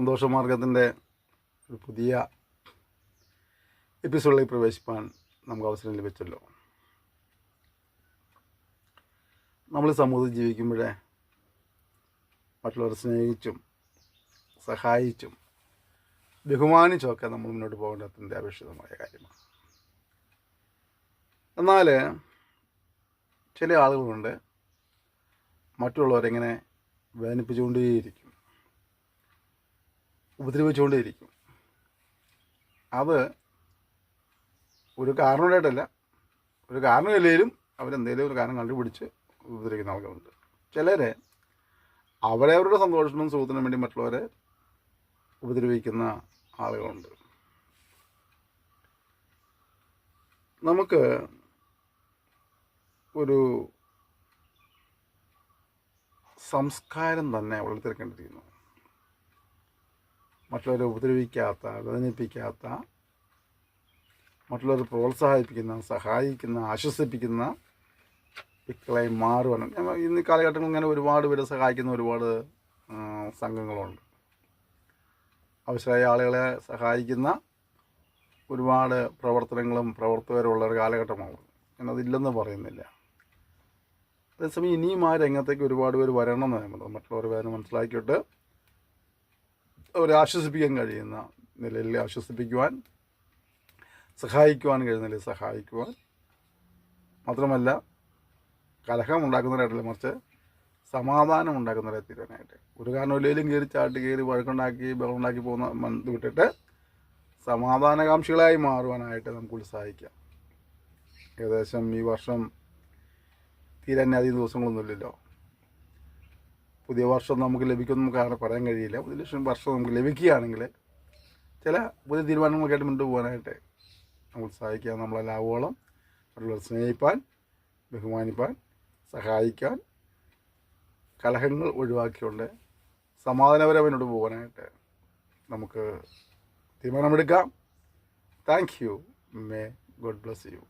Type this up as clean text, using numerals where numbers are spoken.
സന്തോഷമാർഗത്തിൻ്റെ ഒരു പുതിയ എപ്പിസോഡിലേക്ക് പ്രവേശിപ്പാൻ നമുക്ക് അവസരം ലഭിച്ചല്ലോ. നമ്മൾ സമൂഹത്തിൽ ജീവിക്കുമ്പോഴേ മറ്റുള്ളവരെ സ്നേഹിച്ചും സഹായിച്ചും ബഹുമാനിച്ചുമൊക്കെ നമ്മൾ മുന്നോട്ട് പോകേണ്ട അത്യന്താപേക്ഷിതമായ കാര്യമാണ്. എന്നാൽ ചില ആളുകളുണ്ട് മറ്റുള്ളവരെങ്ങനെ വേദനിപ്പിച്ചുകൊണ്ടേയിരിക്കും, ഉപദ്രവിച്ചുകൊണ്ടേയിരിക്കും. അത് ഒരു കാരണമായിട്ടല്ല, ഒരു കാരണമില്ലെങ്കിലും അവരെന്തെങ്കിലും ഒരു കാരണം കണ്ടുപിടിച്ച് ഉപദ്രവിക്കുന്ന ആളുകളുണ്ട്. ചിലരെ അവരവരുടെ സന്തോഷത്തിനും സുഖത്തിനും വേണ്ടി മറ്റുള്ളവരെ ഉപദ്രവിക്കുന്ന ആളുകളുണ്ട്. നമുക്ക് ഒരു സംസ്കാരം തന്നെ വളർത്തിയെടുക്കേണ്ടിയിരിക്കുന്നു. മറ്റുള്ളവരെ ഉപദ്രവിക്കാത്ത, വേദനിപ്പിക്കാത്ത, മറ്റുള്ളവരെ പ്രോത്സാഹിപ്പിക്കുന്ന, സഹായിക്കുന്ന, ആശ്വസിപ്പിക്കുന്ന വ്യക്തികളായി മാറുവാനും ഇന്ന് കാലഘട്ടങ്ങളിൽ ഇങ്ങനെ ഒരുപാട് പേരെ സഹായിക്കുന്ന ഒരുപാട് സംഘങ്ങളുണ്ട്. ആവശ്യമായ ആളുകളെ സഹായിക്കുന്ന ഒരുപാട് പ്രവർത്തനങ്ങളും പ്രവർത്തകരുള്ള ഒരു കാലഘട്ടമാണ്. ഞാനതില്ലെന്ന് പറയുന്നില്ല. അതേസമയം ഇനിയും ആ രംഗത്തേക്ക് ഒരുപാട് പേര് വരണമെന്ന് പറയുന്നത് മറ്റുള്ളവർ വേദന മനസ്സിലാക്കിയിട്ട് അവരെ ആശ്വസിപ്പിക്കാൻ കഴിയുന്ന നിലയിൽ ആശ്വസിപ്പിക്കുവാൻ, സഹായിക്കുവാൻ കഴിയുന്ന നിലയിൽ സഹായിക്കുവാൻ, മാത്രമല്ല കലഹം ഉണ്ടാക്കുന്നവരായിട്ടല്ല മറിച്ച് സമാധാനം ഉണ്ടാക്കുന്നവരെ തീരാനായിട്ട്. ഒരു കാരണമില്ലെങ്കിലും കയറി വഴക്കുണ്ടാക്കി ബഹളമുണ്ടാക്കി പോകുന്ന ഇത് വിട്ടിട്ട് സമാധാനകാംക്ഷികളായി മാറുവാനായിട്ട് നമുക്ക് ഉത്സാഹിക്കാം. ഏകദേശം ഈ വർഷം തീരാൻ അധികം ദിവസങ്ങളൊന്നുമില്ലല്ലോ. പുതിയ വർഷം നമുക്ക് ലഭിക്കുമെന്ന് നമുക്ക് പറയാൻ കഴിയില്ല. പുതിയ വർഷം നമുക്ക് ലഭിക്കുകയാണെങ്കിൽ ചില പുതിയ തീരുമാനങ്ങളൊക്കെയായിട്ട് മുന്നോട്ട് പോകാനായിട്ട് നമുക്ക് ഉത്സാഹിക്കുക. നമ്മളെല്ലാവോളം മറ്റുള്ളവരെ സ്നേഹിപ്പാൻ, ബഹുമാനിപ്പാൻ, സഹായിക്കാൻ, കലഹങ്ങൾ ഒഴിവാക്കിക്കൊണ്ട് സമാധാനപരമായി മുന്നോട്ട് പോകാനായിട്ട് നമുക്ക് തീരുമാനമെടുക്കാം. Thank you. May God bless U.